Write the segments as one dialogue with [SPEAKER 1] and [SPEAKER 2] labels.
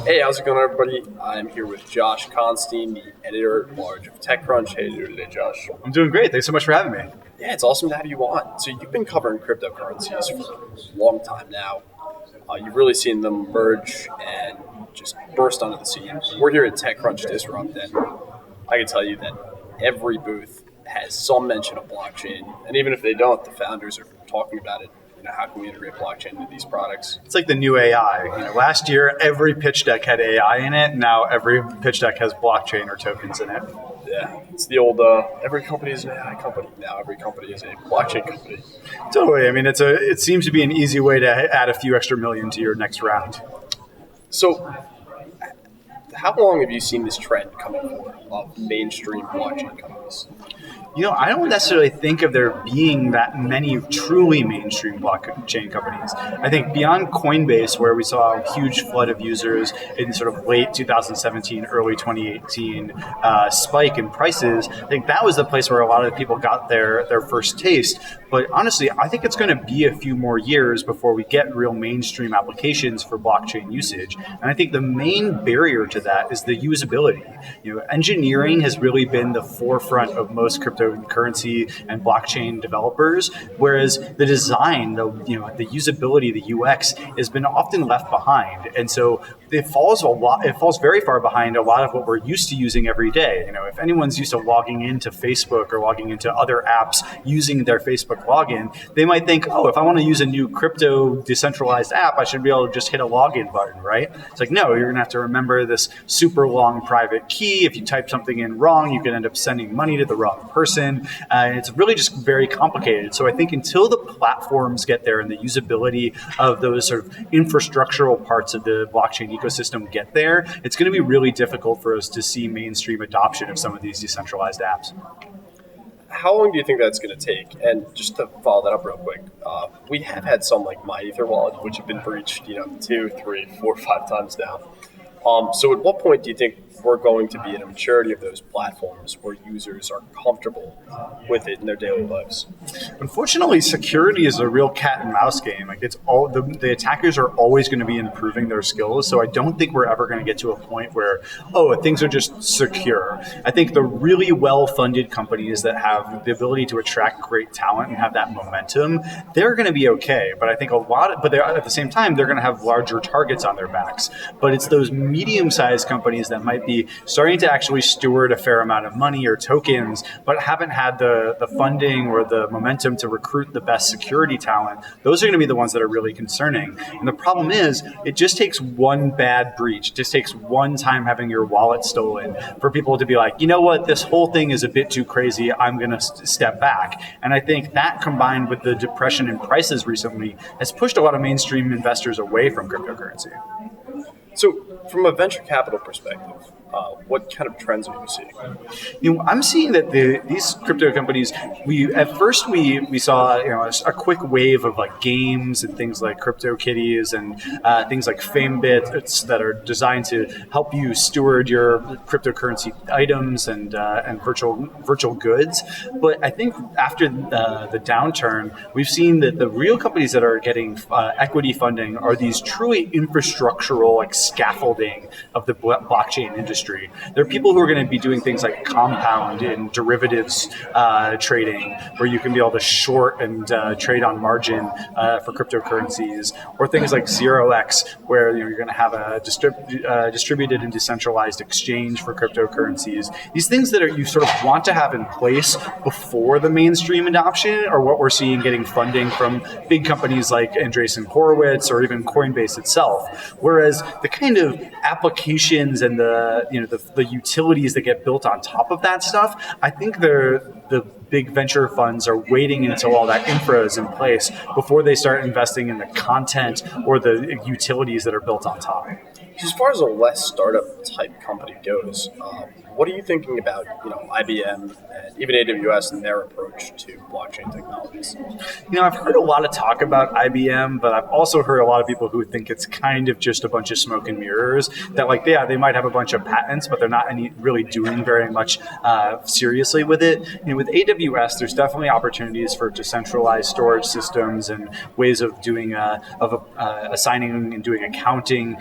[SPEAKER 1] Hey, how's it going, everybody? I'm here with Josh Constine, the editor-at-large of Techcrunch. How are you doing today, Josh?
[SPEAKER 2] I'm doing great. Thanks so much for having me.
[SPEAKER 1] Yeah, it's awesome to have you on. So you've been covering cryptocurrencies for a long time now. You've really seen them emerge and just burst onto the scene. We're here at Techcrunch Disrupt, and I can tell you that every booth has some mention of blockchain, and even if they don't, the founders are talking about it. How can we integrate blockchain into these products?
[SPEAKER 2] It's like the new AI. Last year, every pitch deck had AI in it. Now every pitch deck has blockchain or tokens in it.
[SPEAKER 1] Yeah, it's the old, every company is an AI company. Now every company is a blockchain company.
[SPEAKER 2] Totally. It seems to be an easy way to add a few extra million to your next round.
[SPEAKER 1] So how long have you seen this trend coming forward of mainstream blockchain companies?
[SPEAKER 2] I don't necessarily think of there being that many truly mainstream blockchain companies. I think beyond Coinbase, where we saw a huge flood of users in sort of late 2017, early 2018 spike in prices, I think that was the place where a lot of people got their first taste. But honestly, I think it's going to be a few more years before we get real mainstream applications for blockchain usage. And I think the main barrier to that is the usability. Engineering has really been the forefront of most cryptocurrency and blockchain developers, whereas the design, the usability, the UX has been often left behind. And so it falls very far behind a lot of what we're used to using every day. If anyone's used to logging into Facebook or logging into other apps using their Facebook login, they might think, if I want to use a new crypto decentralized app, I should be able to just hit a login button, right? It's like, no, you're going to have to remember this super long private key. If you type something in wrong, you can end up sending money to the wrong person. It's really just very complicated. So I think until the platforms get there and the usability of those sort of infrastructural parts of the blockchain ecosystem get there, it's going to be really difficult for us to see mainstream adoption of some of these decentralized apps.
[SPEAKER 1] How long do you think that's going to take? And just to follow that up real quick, we have had some like MyEther wallet, which have been breached, 2, 3, 4, 5 times now. So at what point do you think we're going to be at a maturity of those platforms where users are comfortable with it in their daily lives?
[SPEAKER 2] Unfortunately, security is a real cat and mouse game. It's all the attackers are always going to be improving their skills. So I don't think we're ever going to get to a point where, things are just secure. I think the really well-funded companies that have the ability to attract great talent and have that momentum, they're going to be okay. But I think but at the same time, they're going to have larger targets on their backs. But it's those medium-sized companies that might be starting to actually steward a fair amount of money or tokens, but haven't had the funding or the momentum to recruit the best security talent. Those are going to be the ones that are really concerning. And the problem is, it just takes one bad breach. It just takes one time having your wallet stolen for people to be like, you know what, this whole thing is a bit too crazy. I'm going to step back. And I think that combined with the depression in prices recently has pushed a lot of mainstream investors away from cryptocurrency.
[SPEAKER 1] So from a venture capital perspective, what kind of trends are you seeing?
[SPEAKER 2] I'm seeing that these crypto companies, at first we saw a quick wave of like games and things like CryptoKitties and things like FameBits that are designed to help you steward your cryptocurrency items and virtual goods. But I think after the downturn, we've seen that the real companies that are getting equity funding are these truly infrastructural like scaffolding of the blockchain industry. There are people who are going to be doing things like compound and derivatives trading, where you can be able to short and trade on margin for cryptocurrencies, or things like 0x, where you're going to have a distributed and decentralized exchange for cryptocurrencies. These things that you sort of want to have in place before the mainstream adoption are what we're seeing getting funding from big companies like Andreessen Horowitz or even Coinbase itself. Whereas the kind of applications and the utilities that get built on top of that stuff, I think the big venture funds are waiting until all that infra is in place before they start investing in the content or the utilities that are built on top.
[SPEAKER 1] As far as a less startup type company goes, what are you thinking about, IBM and even AWS and their approach to blockchain technologies?
[SPEAKER 2] I've heard a lot of talk about IBM, but I've also heard a lot of people who think it's kind of just a bunch of smoke and mirrors. That they might have a bunch of patents, but they're not really doing very much seriously with it. With AWS, there's definitely opportunities for decentralized storage systems and ways of doing assigning and doing accounting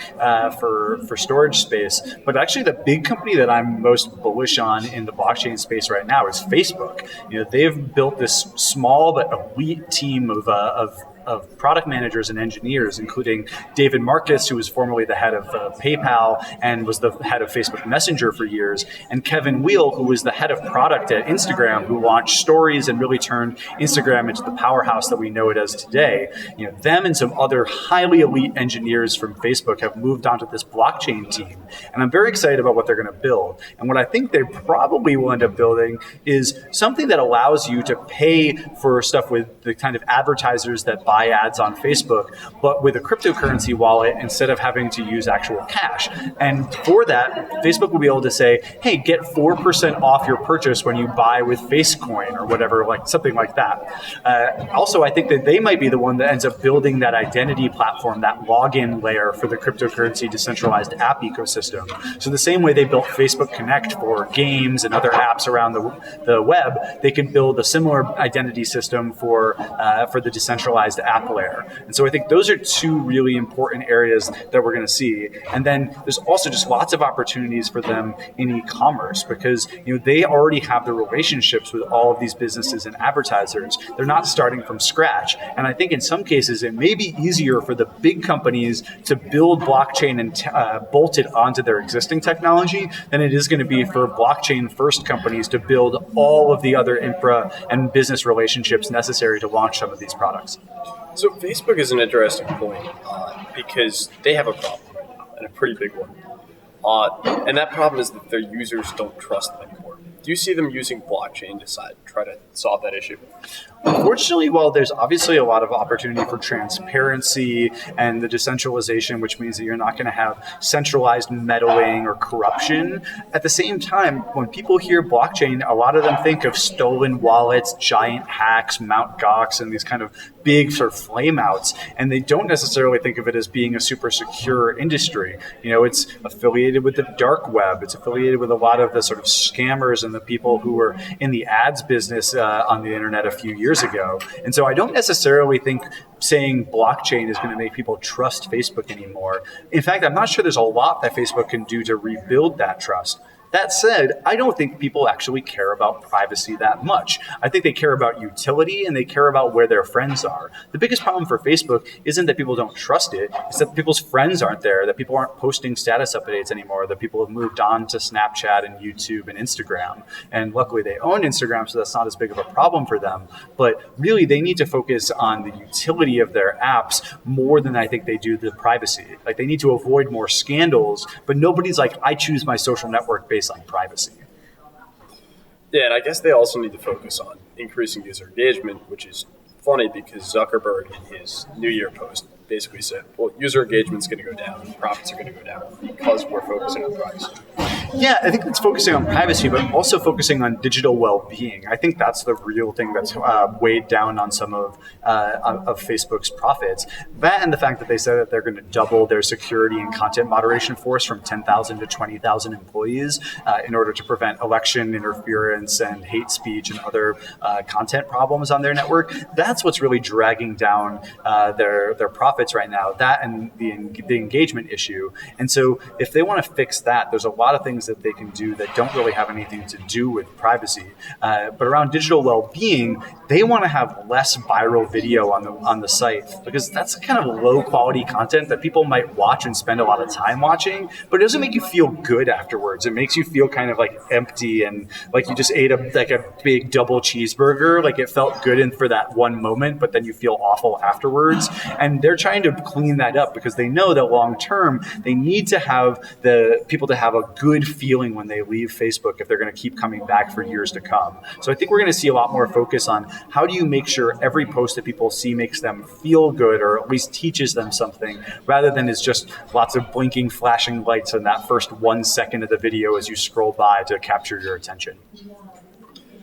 [SPEAKER 2] for storage space. But actually, the big company that I'm most bullish on in the blockchain space right now is Facebook. They've built this small but elite team of product managers and engineers, including David Marcus, who was formerly the head of PayPal and was the head of Facebook Messenger for years, and Kevin Wheel, who was the head of product at Instagram, who launched Stories and really turned Instagram into the powerhouse that we know it as today. Them and some other highly elite engineers from Facebook have moved onto this blockchain team, and I'm very excited about what they're going to build. And what I think they probably will end up building is something that allows you to pay for stuff with the kind of advertisers that buy ads on Facebook, but with a cryptocurrency wallet instead of having to use actual cash. And for that, Facebook will be able to say, hey, get 4% off your purchase when you buy with Facecoin or whatever, something like that. Also, I think that they might be the one that ends up building that identity platform, that login layer for the cryptocurrency decentralized app ecosystem. So the same way they built Facebook Connect for games and other apps around the web, they can build a similar identity system for the decentralized app layer. And so I think those are two really important areas that we're going to see. And then there's also just lots of opportunities for them in e-commerce because they already have the relationships with all of these businesses and advertisers. They're not starting from scratch. And I think in some cases it may be easier for the big companies to build blockchain and bolt it onto their existing technology than it is going to be for blockchain first companies to build all of the other infra and business relationships necessary to launch some of these products.
[SPEAKER 1] So Facebook is an interesting point because they have a problem right now, and a pretty big one. And that problem is that their users don't trust them anymore. Do you see them using blockchain to try to solve that issue?
[SPEAKER 2] Unfortunately, while there's obviously a lot of opportunity for transparency and the decentralization, which means that you're not going to have centralized meddling or corruption, at the same time, when people hear blockchain, a lot of them think of stolen wallets, giant hacks, Mt. Gox, and these kind of big sort of flameouts, and they don't necessarily think of it as being a super secure industry. It's affiliated with the dark web. It's affiliated with a lot of the sort of scammers and the people who were in the ads business on the internet a few years ago. And so I don't necessarily think saying blockchain is going to make people trust Facebook anymore. In fact, I'm not sure there's a lot that Facebook can do to rebuild that trust. That said, I don't think people actually care about privacy that much. I think they care about utility and they care about where their friends are. The biggest problem for Facebook isn't that people don't trust it, it's that people's friends aren't there, that people aren't posting status updates anymore, that people have moved on to Snapchat and YouTube and Instagram. And luckily they own Instagram, so that's not as big of a problem for them. But really, they need to focus on the utility of their apps more than I think they do the privacy. They need to avoid more scandals, but nobody's like, I choose my social network based on privacy.
[SPEAKER 1] Yeah, and I guess they also need to focus on increasing user engagement, which is funny because Zuckerberg in his New Year post basically said, well, user engagement's going to go down, profits are going to go down because we're focusing on privacy.
[SPEAKER 2] Yeah, I think it's focusing on privacy, but also focusing on digital well-being. I think that's the real thing that's weighed down on some of Facebook's profits. That and the fact that they said that they're going to double their security and content moderation force from 10,000 to 20,000 employees in order to prevent election interference and hate speech and other content problems on their network. That's what's really dragging down their profits right now, that and the engagement issue. And so if they want to fix that, there's a lot of things that they can do that don't really have anything to do with privacy. But around digital well-being, they want to have less viral video on the site because that's kind of low quality content that people might watch and spend a lot of time watching, but it doesn't make you feel good afterwards. It makes you feel kind of like empty and like you just ate a big double cheeseburger. Like it felt good for that one moment, but then you feel awful afterwards. And they're trying to clean that up because they know that long term they need to have the people to have a good feeling when they leave Facebook if they're going to keep coming back for years to come. So I think we're going to see a lot more focus on how do you make sure every post that people see makes them feel good or at least teaches them something, rather than is just lots of blinking, flashing lights in that first 1 second of the video as you scroll by to capture your attention.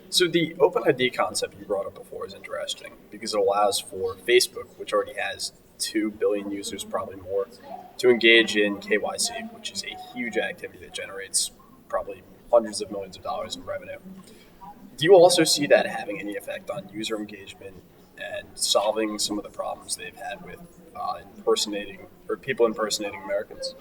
[SPEAKER 1] So the OpenID concept you brought up before is interesting because it allows for Facebook, which already has 2 billion users, probably more, to engage in KYC, which is a huge activity that generates probably hundreds of millions of dollars in revenue. Do you also see that having any effect on user engagement and solving some of the problems they've had with impersonating or people impersonating Americans?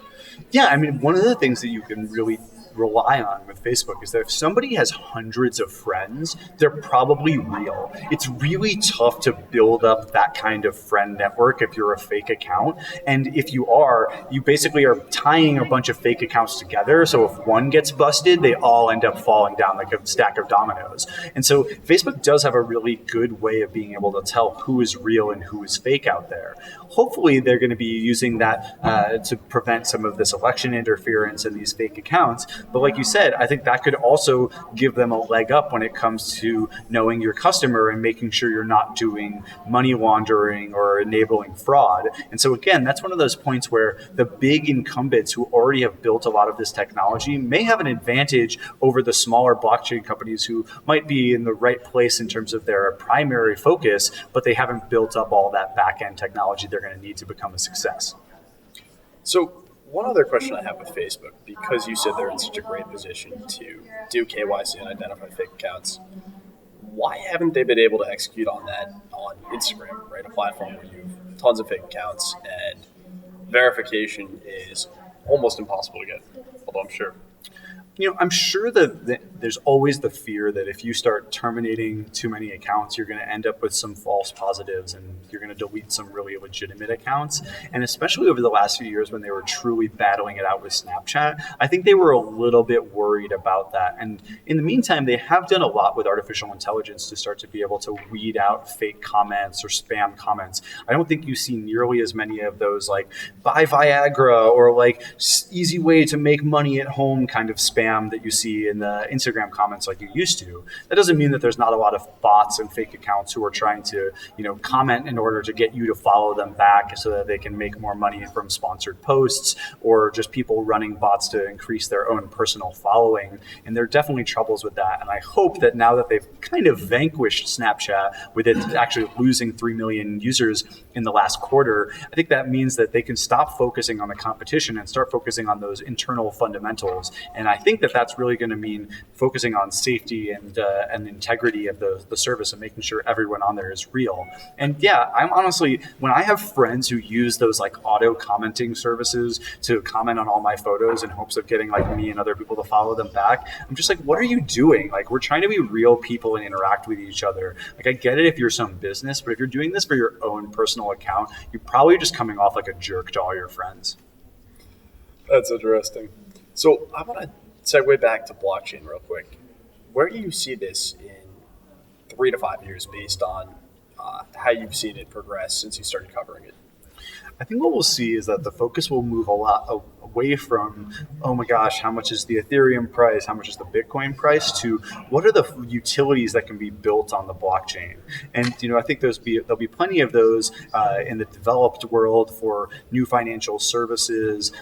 [SPEAKER 2] Yeah, I mean, one of the things that you can really rely on with Facebook is that if somebody has hundreds of friends, they're probably real. It's really tough to build up that kind of friend network if you're a fake account. And if you are, you basically are tying a bunch of fake accounts together. So if one gets busted, they all end up falling down like a stack of dominoes. And so Facebook does have a really good way of being able to tell who is real and who is fake out there. Hopefully, they're going to be using that to prevent some of this election interference in these fake accounts. But like you said, I think that could also give them a leg up when it comes to knowing your customer and making sure you're not doing money laundering or enabling fraud. And so again, that's one of those points where the big incumbents who already have built a lot of this technology may have an advantage over the smaller blockchain companies who might be in the right place in terms of their primary focus, but they haven't built up all that back-end technology they're going to need to become a success.
[SPEAKER 1] So one other question I have with Facebook, because you said they're in such a great position to do KYC and identify fake accounts, why haven't they been able to execute on that on Instagram, right? A platform where you have tons of fake accounts and verification is almost impossible to get, although I'm sure.
[SPEAKER 2] I'm sure that there's always the fear that if you start terminating too many accounts, you're going to end up with some false positives and you're going to delete some really legitimate accounts. And especially over the last few years when they were truly battling it out with Snapchat, I think they were a little bit worried about that. And in the meantime, they have done a lot with artificial intelligence to start to be able to weed out fake comments or spam comments. I don't think you see nearly as many of those like buy Viagra or like easy way to make money at home kind of spam that you see in the Instagram comments like you used to. That doesn't mean that there's not a lot of bots and fake accounts who are trying to, comment in order to get you to follow them back so that they can make more money from sponsored posts, or just people running bots to increase their own personal following. And there are definitely troubles with that. And I hope that now that they've kind of vanquished Snapchat with it actually losing 3 million users in the last quarter, I think that means that they can stop focusing on the competition and start focusing on those internal fundamentals. And I think that that's really going to mean focusing on safety and integrity of the service and making sure everyone on there is real. And yeah, I'm honestly, when I have friends who use those like auto commenting services to comment on all my photos in hopes of getting like me and other people to follow them back, I'm just like, what are you doing? Like, we're trying to be real people and interact with each other. Like, I get it if you're some business, but if you're doing this for your own personal account, you're probably just coming off like a jerk to all your friends.
[SPEAKER 1] That's interesting. So I want to segue back to blockchain real quick. Where do you see this in 3 to 5 years based on how you've seen it progress since you started covering it?
[SPEAKER 2] I think what we'll see is that the focus will move a lot away from, oh my gosh, how much is the Ethereum price? How much is the Bitcoin price? To what are the utilities that can be built on the blockchain? And, I think there'll be plenty of those in the developed world for new financial services,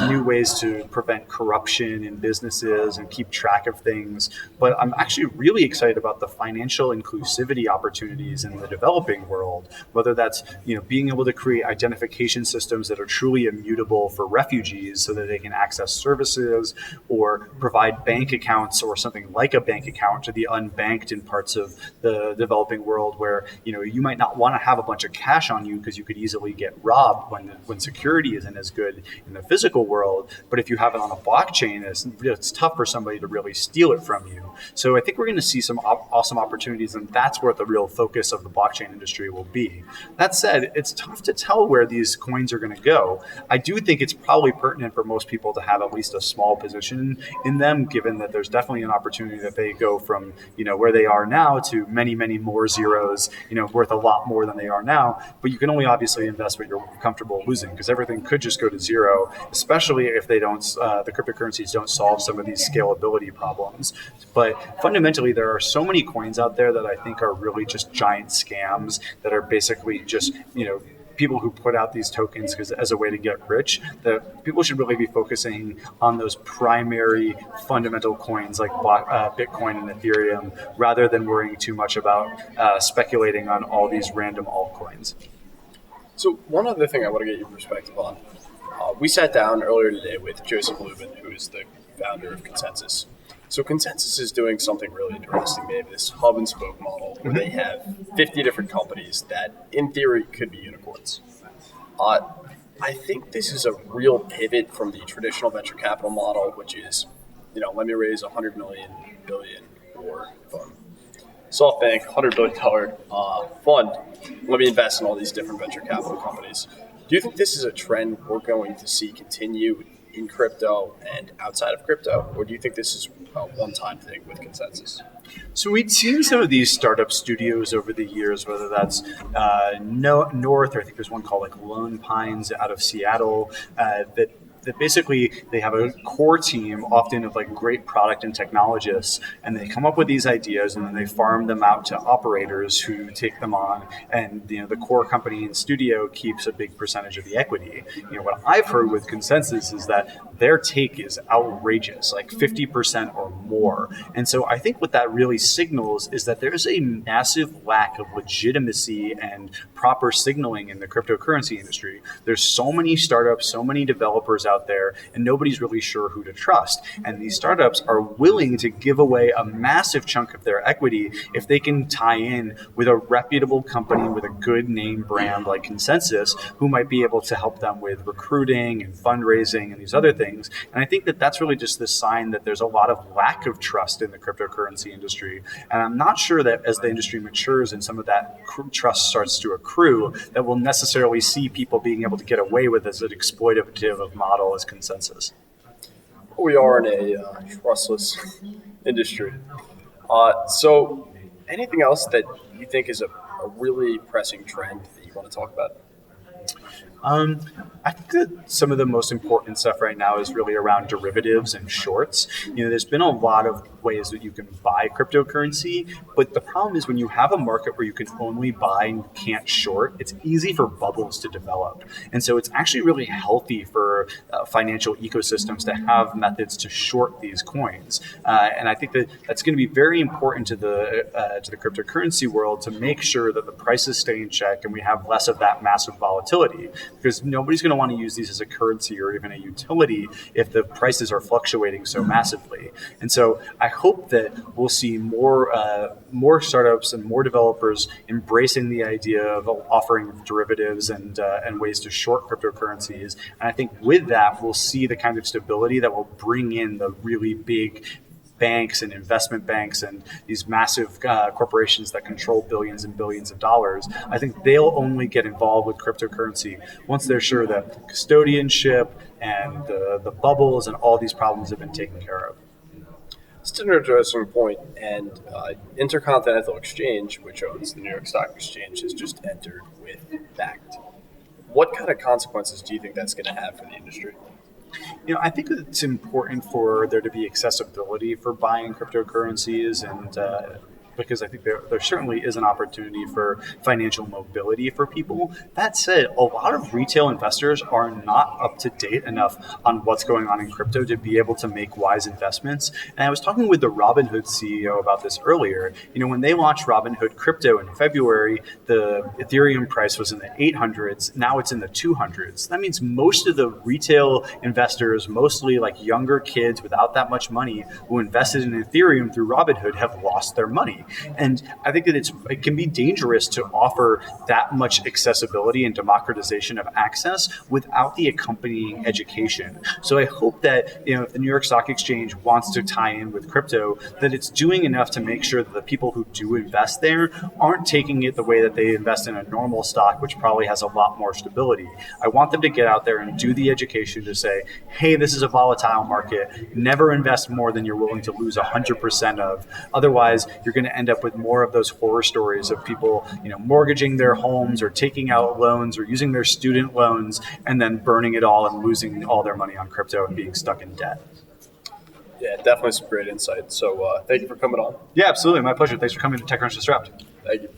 [SPEAKER 2] new ways to prevent corruption in businesses and keep track of things. But I'm actually really excited about the financial inclusivity opportunities in the developing world, whether that's, being able to create identification systems that are truly immutable for refugees so that they can access services, or provide bank accounts or something like a bank account to the unbanked in parts of the developing world where, you might not want to have a bunch of cash on you because you could easily get robbed when security isn't as good in the physical world. But if you have it on a blockchain, it's tough for somebody to really steal it from you. So I think we're going to see some awesome opportunities, and that's where the real focus of the blockchain industry will be. That said, it's tough to tell where where these coins are going to go. I do think it's probably pertinent for most people to have at least a small position in them, given that there's definitely an opportunity that they go from, where they are now to many, many more zeros, worth a lot more than they are now. But you can only obviously invest what you're comfortable losing, because everything could just go to zero, especially if they don't, the cryptocurrencies don't solve some of these scalability problems. But fundamentally, there are so many coins out there that I think are really just giant scams that are basically just, people who put out these tokens as a way to get rich. That people should really be focusing on those primary fundamental coins like Bitcoin and Ethereum, rather than worrying too much about speculating on all these random altcoins.
[SPEAKER 1] So one other thing I want to get your perspective on. We sat down earlier today with Joseph Lubin, who is the founder of Consensus. So Consensus is doing something really interesting. They have this hub and spoke model where they have 50 different companies that, in theory, could be unicorns. I think this is a real pivot from the traditional venture capital model, which is, let me raise $100 billion, or SoftBank, $100 billion fund. Let me invest in all these different venture capital companies. Do you think this is a trend we're going to see continue in crypto and outside of crypto, or do you think this is a one-time thing with Consensus?
[SPEAKER 2] So we'd seen some of these startup studios over the years, whether that's North, or I think there's one called Lone Pines out of Seattle, that basically they have a core team, often of great product and technologists, and they come up with these ideas and then they farm them out to operators who take them on, and the core company and studio keeps a big percentage of the equity. What I've heard with Consensus is that their take is outrageous, 50% or more. And so I think what that really signals is that there's a massive lack of legitimacy and proper signaling in the cryptocurrency industry. There's so many startups, so many developers out there, and nobody's really sure who to trust. And these startups are willing to give away a massive chunk of their equity if they can tie in with a reputable company with a good name brand like Consensus, who might be able to help them with recruiting and fundraising and these other things. And I think that that's really just this sign that there's a lot of lack of trust in the cryptocurrency industry. And I'm not sure that as the industry matures and some of that trust starts to accrue, that we'll necessarily see people being able to get away with as an exploitative of model as Consensus.
[SPEAKER 1] We are in a trustless industry. So anything else that you think is a really pressing trend that you want to talk about?
[SPEAKER 2] I think that some of the most important stuff right now is really around derivatives and shorts. There's been a lot of ways that you can buy cryptocurrency, but the problem is when you have a market where you can only buy and can't short, it's easy for bubbles to develop. And so it's actually really healthy for financial ecosystems to have methods to short these coins. And I think that that's going to be very important to the cryptocurrency world to make sure that the prices stay in check and we have less of that massive volatility, because nobody's going to want to use these as a currency or even a utility if the prices are fluctuating so massively. And so I hope that we'll see more startups and more developers embracing the idea of offering derivatives and ways to short cryptocurrencies. And I think with that, we'll see the kind of stability that will bring in the really big banks and investment banks and these massive corporations that control billions and billions of dollars. I think they'll only get involved with cryptocurrency once they're sure that custodianship and the bubbles and all these problems have been taken care of.
[SPEAKER 1] It's an interesting point, and Intercontinental Exchange, which owns the New York Stock Exchange, has just entered with Bakkt. What kind of consequences do you think that's going to have for the industry?
[SPEAKER 2] I think it's important for there to be accessibility for buying cryptocurrencies, and because I think there certainly is an opportunity for financial mobility for people. That said, a lot of retail investors are not up to date enough on what's going on in crypto to be able to make wise investments. And I was talking with the Robinhood CEO about this earlier. When they launched Robinhood Crypto in February, the Ethereum price was in the 800s. Now it's in the 200s. That means most of the retail investors, mostly younger kids without that much money, who invested in Ethereum through Robinhood have lost their money. And I think that it can be dangerous to offer that much accessibility and democratization of access without the accompanying education. So I hope that if the New York Stock Exchange wants to tie in with crypto, that it's doing enough to make sure that the people who do invest there aren't taking it the way that they invest in a normal stock, which probably has a lot more stability. I want them to get out there and do the education to say, hey, this is a volatile market. Never invest more than you're willing to lose 100% of. Otherwise, you're going to end up with more of those horror stories of people, mortgaging their homes or taking out loans or using their student loans and then burning it all and losing all their money on crypto and being stuck in debt.
[SPEAKER 1] Yeah, definitely some great insight. So thank you for coming on.
[SPEAKER 2] Yeah, absolutely. My pleasure. Thanks for coming to TechCrunch Disrupt.
[SPEAKER 1] Thank you.